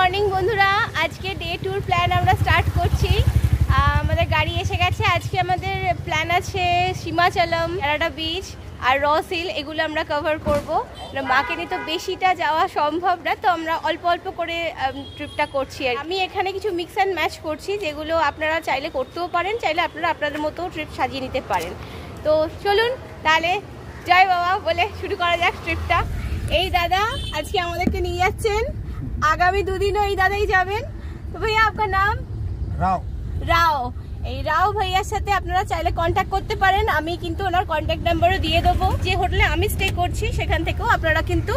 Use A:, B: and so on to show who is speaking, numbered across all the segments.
A: Morning বন্ধুরা, আজকে day tour plan আমরা স্টার্ট করছি। আমাদের গাড়ি এসে গেছে। আজকে আমাদের প্ল্যান আছে সীমাচলম, ইয়ারাডা বিচ আর রস হিল, এগুলো আমরা কভার করব। মাকে নিয়ে তো বেশিটা যাওয়া সম্ভব না, তো আমরা অল্প অল্প করে ট্রিপটা করছি। আমি এখানে কিছু মিক্স অ্যান্ড ম্যাচ করছি, যেগুলো আপনারা চাইলে করতেও পারেন, চাইলে আপনারা আপনাদের মতো ট্রিপ সাজিয়ে নিতে পারেন। তো চলুন তাহলে জয় বাবা বলে শুরু করা যাক ট্রিপটা। এই দাদা আজকে আমাদেরকে নিয়ে যাচ্ছেন, আগামী দুদিনও এই দাদাই যাবেন। তো ভাইয়া আপনার নাম? রাও। এই রাও ভাইয়ার সাথে আপনারা চাইলে কন্ট্যাক্ট করতে পারেন। আমি কিন্তু ওনার কন্ট্যাক্ট নাম্বারও দিয়ে দেবো। যে হোটেলে আমি স্টে করছি সেখান থেকেও আপনারা কিন্তু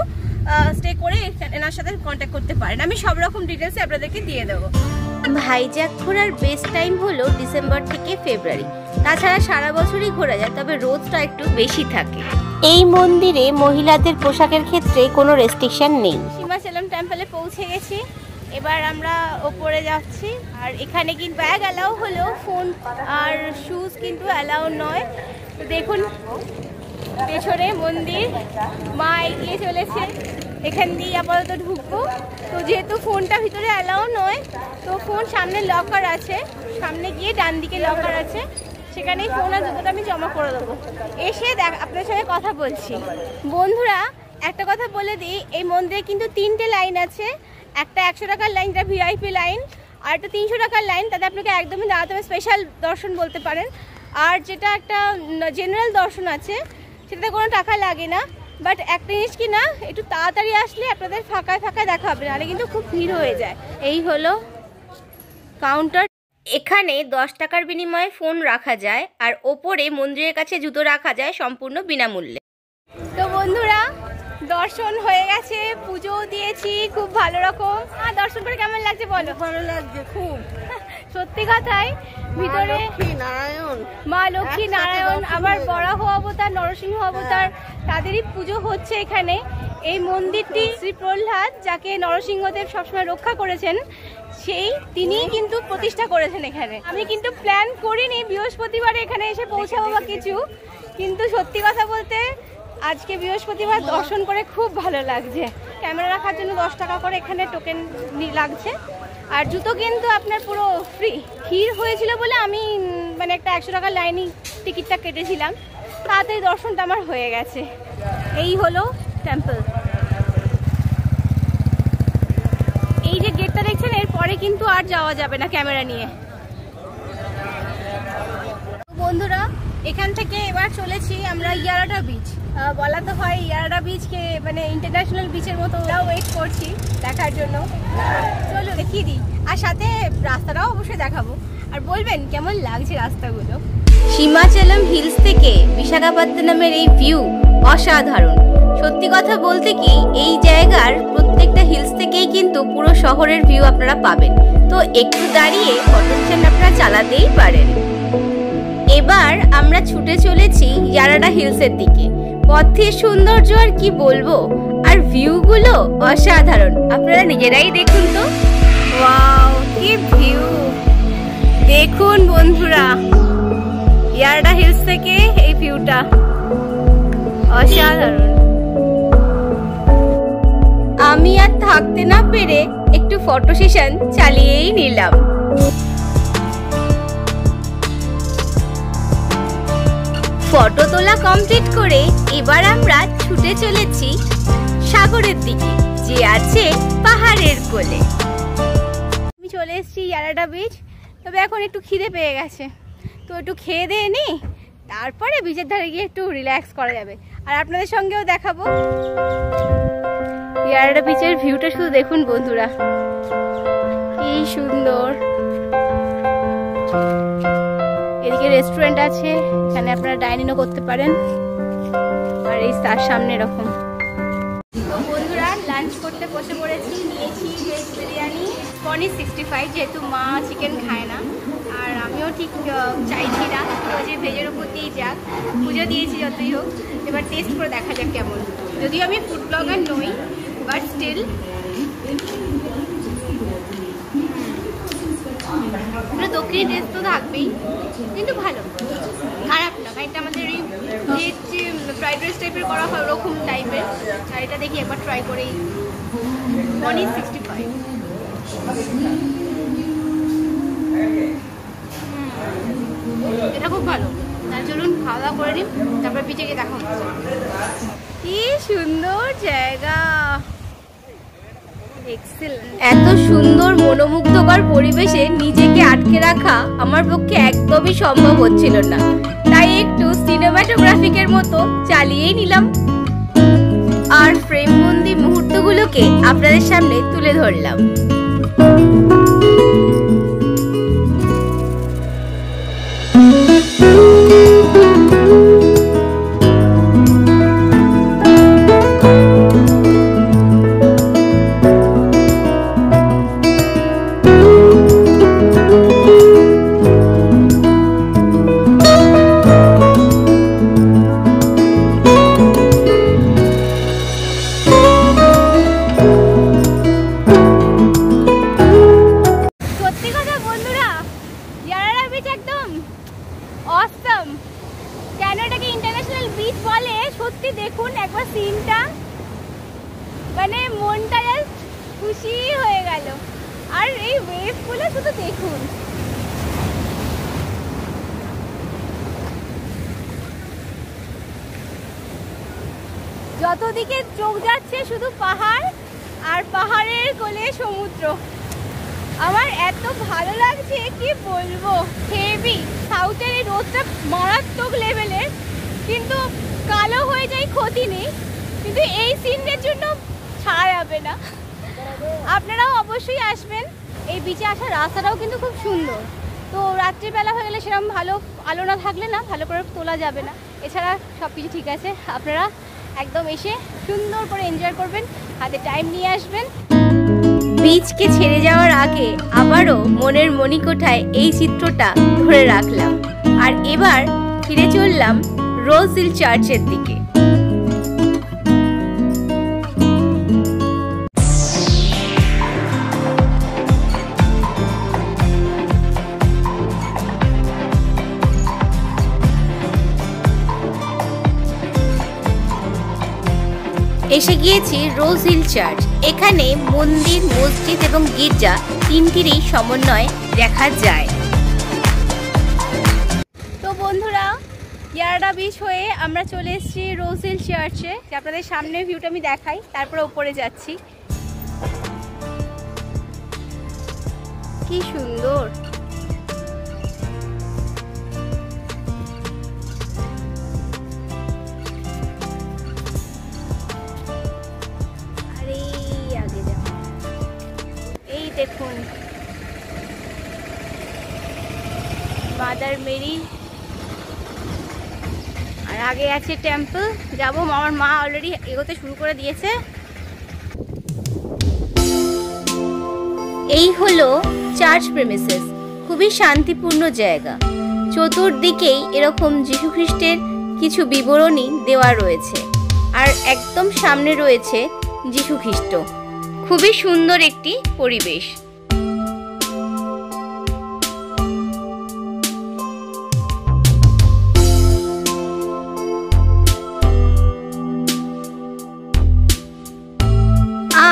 A: স্টে করে এনার সাথে কন্ট্যাক্ট করতে পারেন। আমি সব রকম ডিটেলস আপনাদেরকে দিয়ে দেবো। ভাইজ্যাক ঘোরার বেস্ট টাইম হলো ডিসেম্বর থেকে ফেব্রুয়ারি। তাছাড়া সারা বছরই ঘোরা যায়, তবে রোদটা একটু বেশি থাকে। এই মন্দিরে মহিলাদের পোশাকের ক্ষেত্রে কোনো রেস্ট্রিকশন নেই। সীমাচলম টেম্পলে পৌঁছে গেছি, এবার আমরা ওপরে যাচ্ছি। আর এখানে কিন্তু ব্যাগ অ্যালাউ হলেও ফোন আর শুজ কিন্তু অ্যালাউ নয়। তো দেখুন পেছনে মন্দির, মা এগিয়ে চলেছে। এখান দিয়ে আপাতত ঢুকবো। তো যেহেতু ফোনটা ভিতরে অ্যালাউ নয়, তো ফোন সামনে লকার আছে, সামনে গিয়ে ডান দিকে লকার আছে, সেখানেই ফোন আর জুতোটা আমি জমা করে দেবো। এসে আপনার সঙ্গে কথা বলছি। বন্ধুরা একটা কথা বলে দিই, এই মন্দিরে কিন্তু 3টে লাইন আছে। একটা 100 টাকার লাইন, যেটা ভিআইপি লাইন, আর একটা 300 টাকার লাইন, তাতে আপনাকে একদমই দাঁড়াতে হবে, স্পেশাল দর্শন বলতে পারেন। আর যেটা একটা জেনারেল দর্শন আছে, সেটাতে কোনো টাকা লাগে না। বাট একটা জিনিস কি না, একটু তাড়াতাড়ি আসলে আপনাদের ফাঁকায় ফাঁকায় দেখা হবে, নাহলে কিন্তু খুব ভিড় হয়ে যায়। এই হলো কাউন্টার। এখানে 10 টাকার বিনিময়ে ফোন রাখা যায়, আর ওপরে মন্দিরের কাছে জুতো রাখা যায় সম্পূর্ণ বিনামূল্যে। তো বন্ধুরা দর্শন হয়ে গেছে, পুজোও দিয়েছি খুব ভালো রকম। দর্শন করে কেমন লাগছে বলো?
B: ভালো লাগছে খুব,
A: সত্যি কথাই। ভিতরে মা লক্ষ্মী নারায়ণ, আবার বরাহ অবতার, নরসিংহ অবতার, তাদেরই পুজো হচ্ছে এখানে। এই মন্দিরটি শ্রী প্রহ্লাদ, যাকে নরসিংহদেব সবসময় রক্ষা করেছেন, তিনিই কিন্তু প্রতিষ্ঠা করেছেন এখানে। আমি কিন্তু প্ল্যান করিনি বৃহস্পতিবারে এখানে এসে পৌঁছাবো বা কিছু, কিন্তু সত্যি কথা বলতে আজকে বৃহস্পতিবার দর্শন করে খুব ভালো লাগছে। ক্যামেরা রাখার জন্য 10 টাকা করে এখানে টোকেন লাগছে, আর জুতো কিন্তু আপনার পুরো ফ্রি। ভিড় হয়েছিল বলে আমি মানে একটা 100 টাকার লাইনে টিকিটটা কেটেছিলাম, তাড়াতাড়ি দর্শনটা আমার হয়ে গেছে। এই হলো টেম্পল। এই যে গেটটা দেখছেন, এরপরে কিন্তু আর যাওয়া যাবে না ক্যামেরা নিয়ে। বন্ধুরা এখান থেকে এবার চলেছি আমরা ইয়ারাডা বিচ। বলা তো হয় ইয়ারাডা বিচকে মানে ইন্টারন্যাশনাল বিচের মতো, ওয়েট করছি দেখার জন্য। চলো দেখিয়ে দিই, আর সাথে রাস্তাটাও অবশ্যই দেখাবো, আর বলবেন কেমন লাগছে রাস্তাগুলো। সীমাচলম হিলস থেকে বিশাখাপত্তনমের এই ভিউ অসাধারণ। সত্যি কথা বলতে কি, এই জায়গার প্রত্যেকটা হিলস থেকেই কিন্তু পুরো শহরের ভিউ আপনারা পাবেন। তো একটু দাঁড়িয়ে ফটো সেশন আপনারা চালাতেই পারেন। এবার আমরা ছুটে চলেছি ইয়ারাডা হিলসের দিকে। পথের সৌন্দর্য আর কি বলবো, আর ভিউগুলো অসাধারণ, আপনারা নিজেরাই দেখুন তো। ওয়াও কি ভিউ দেখুন বন্ধুরা, ইয়ারাডা হিলস থেকে এই ভিউটা অসাধারণ। আমি আর থাকতে না পেরে একটু ফটো সেশন চালিয়েই নিলাম। ফটো তোলা কমপ্লিট করে এবার আমরা ছুটে চলেছি সাগরের দিকে, যে আছে পাহাড়ের কোলে। আমি চলে এসেছি ইয়ারাডা বিচ, তবে এখন একটু খিদে পেয়ে গেছে, তো একটু খেয়ে দিয়ে নিই, তারপরে বিচের ধারে গিয়ে একটু রিল্যাক্স করা যাবে, আর আপনাদের সঙ্গেও দেখাবো। ইয়ারাডা বিচের ভিউটা শুধু দেখুন বন্ধুরা, কি সুন্দর। এদিকে রেস্টুরেন্ট আছে, এখানে আপনারা ডাইনিংও করতে পারেন, আর এই তার সামনে এরকম। তো বন্ধুরা লাঞ্চ করতে বসে পড়েছি। নিয়েছি ভেজ বিরিয়ানি, পনির 65, যেহেতু মা চিকেন খায় না, আর আমিও ঠিক চাইছি না যে ভেজের উপর দিয়েই যাক। পুজো দিয়েছি যতই হোক, এবার টেস্ট করে দেখা যাক কেমন। যদিও আমি ফুড ব্লগার নই, বাট স্টিল দক্ষিণী টেস্ট তো থাকবেই, কিন্তু ভালো, খারাপ না। এটা আমাদের এই যে ফ্রাইড রাইস টাইপের করা হয় ওরকম টাইপের, আর এটা দেখি একবার ট্রাই করেই। 1 is 65। এটা খুব ভালো। তার চলুন খাওয়া দাওয়া করে নিই, তারপরে পিঠে গিয়ে দেখা হচ্ছে। কি সুন্দর জায়গা, এত সুন্দর মনোমুগ্ধকর পরিবেশে নিজেকে আটকে রাখা আমার পক্ষে একদমই সম্ভব হচ্ছিল না, তাই একটু সিনেমাটোগ্রাফিকের মতো চালিয়েই নিলাম আর ফ্রেমবন্দি মুহূর্তগুলোকে আপনাদের সামনে তুলে ধরলাম। দেখুন একবার সিনটা, মানে মনটা জাস্ট খুশি হয়ে গেল। আর এই ওয়েভগুলো শুধু দেখুন, যতদিকে চোখ যাচ্ছে শুধু পাহাড় আর পাহাড়ের কোলে সমুদ্র। আমার এত ভালো লাগছে কি বলবো, হেভি। সাউথের এই রোদটা মারাত্মক লেভেলের, কিন্তু কালো হয়ে যায় ক্ষতি নেই, কিন্তু এই সিনের জন্য ছাড়া যাবে না। আপনারাও অবশ্যই আসবেন। এই বিচে আসার রাস্তাটাও কিন্তু খুব সুন্দর। তো রাত্রিবেলা হয়ে গেলে সেরকম ভালো আলো না থাকলে না ভালো করে তোলা যাবে না, এছাড়া সব কিছু ঠিক আছে। আপনারা একদম এসে সুন্দর করে এনজয় করবেন, হাতে টাইম নিয়ে আসবেন। বিচকে ছেড়ে যাওয়ার আগে আবারও মনের মণিকোঠায় এই চিত্রটা ধরে রাখলাম, আর এবার ফিরে চললাম রোজ হিল চার্চের দিকে। এসে গিয়েছি রোজ হিল চার্চ। এখানে মন্দির, মসজিদ এবং গির্জা তিনটিরই সমন্বয় দেখা যায়। তো বন্ধুরা, ইয়ারাডা বিচ হয়ে আমরা চলে এসেছি রোজ হিল চার্চে। আপনাদের সামনে ভিউটা আমি দেখাই, তারপরে উপরে যাচ্ছি। কি সুন্দর, দেখুন মাদার মেরি, আর আগে আছে টেম্পল। যাবো, আমার মা অলরেডি এগোতে শুরু করে দিয়েছে। এই হলো চার্চ প্রেমিসেস, খুবই শান্তিপূর্ণ জায়গা। চতুর্দিকেই এরকম যীশু খ্রিস্টের কিছু বিবরণী দেওয়া রয়েছে, আর একদম সামনে রয়েছে যীশু খ্রিস্ট। খুবই সুন্দর একটি পরিবেশ।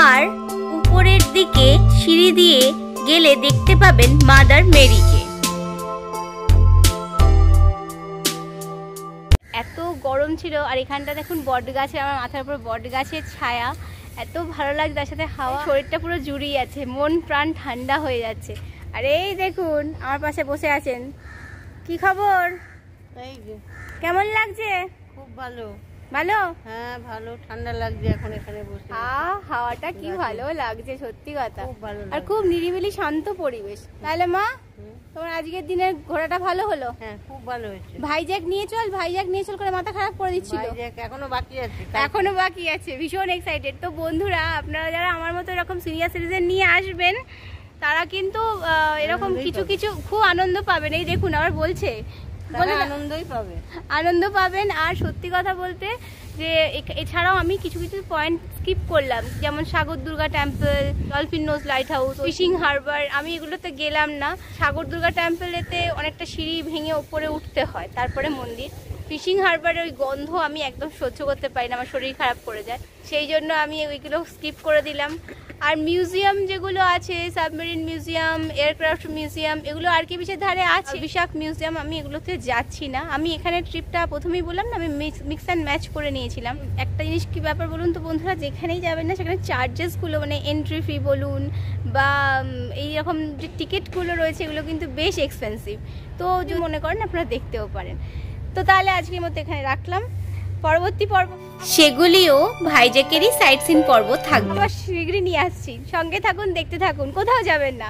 A: আর উপরের দিকে সিঁড়ি দিয়ে গেলে দেখতে পাবেন মাদার মেরিকে। এত গরম ছিল, আর এখানটা দেখুন বট গাছে, আমার মাথার উপর বট গাছের ছায়া, এত ভালো লাগছে, তার সাথে হাওয়া, শরীরটা পুরো জুড়িয়ে আছে, মন প্রাণ ঠান্ডা হয়ে যাচ্ছে। আর এই দেখুন আমার পাশে বসে আছেন, কি খবর? কেমন লাগছে?
B: খুব ভালো।
A: ভালো?
B: হ্যাঁ ভালো, ঠান্ডা লাগছে এখন এখানে বসে।
A: হাওয়াটা কি ভালো লাগছে, সত্যি কথা।
B: খুব ভালো,
A: আর খুব নিরিবিলি শান্ত পরিবেশ। তাহলে মা, তোমার আজকের দিনের ঘোরাটা ভালো হলো?
B: হ্যাঁ খুব ভালো হয়েছে।
A: ভাইজ্যাক নিয়ে চল, ভাইজ্যাক নিয়ে চল করে মাথা খারাপ করে দিচ্ছিল।
B: ভাইজ্যাক এখনো বাকি আছে,
A: এখনো বাকি আছে, ভীষণ এক্সাইটেড। তো বন্ধুরা, আপনারা যারা আমার মতো এরকম সিনিয়র সিটিজেন নিয়ে আসবেন, তারা কিন্তু এরকম কিছু কিছু খুব আনন্দ পাবেন। এই দেখুন আবার বলছে,
B: আনন্দই পাবে,
A: আনন্দ পাবেন। আর সত্যি কথা বলতে যে এছাড়াও আমি কিছু কিছু পয়েন্ট স্কিপ করলাম, যেমন Sagar Durga temple, dolphin nose lighthouse, fishing harbour, আমি এগুলোতে গেলাম না। সাগর দুর্গা টেম্পলেতে অনেকটা সিঁড়ি ভেঙে ওপরে উঠতে হয়, তারপরে মন্দির। ফিশিং হারবারের ওই গন্ধ আমি একদম সহ্য করতে পারি না, আমার শরীর খারাপ করে যায়, সেই জন্য আমি ওইগুলো স্কিপ করে দিলাম। আর মিউজিয়াম যেগুলো আছে, সাবমেরিন মিউজিয়াম, এয়ারক্রাফট মিউজিয়াম, এগুলো আর কি বিচের ধারে আছে। বিশাখ মিউজিয়াম, আমি এগুলোতে যাচ্ছি না। আমি এখানে ট্রিপটা প্রথমেই বললাম না, আমি মিক্স অ্যান্ড ম্যাচ করে নিয়েছিলাম। একটা জিনিস কি ব্যাপার বলুন তো বন্ধুরা, যেখানেই যাবেন না সেখানে চার্জেসগুলো মানে এন্ট্রি ফি বলুন বা এইরকম যে টিকিটগুলো রয়েছে এগুলো কিন্তু বেশ এক্সপেন্সিভ। তো যদি মনে করেন আপনারা দেখতেও পারেন। তো তাহলে আজকের মতো এখানে রাখলাম। পরবর্তী পর্ব সেগুলিও ভাইজ্যাকেরই সাইট সিন পর্ব থাকবে। আবার শিগগিরই নিয়ে আসছি, সঙ্গে থাকুন, দেখতে থাকুন, কোথাও যাবেন না।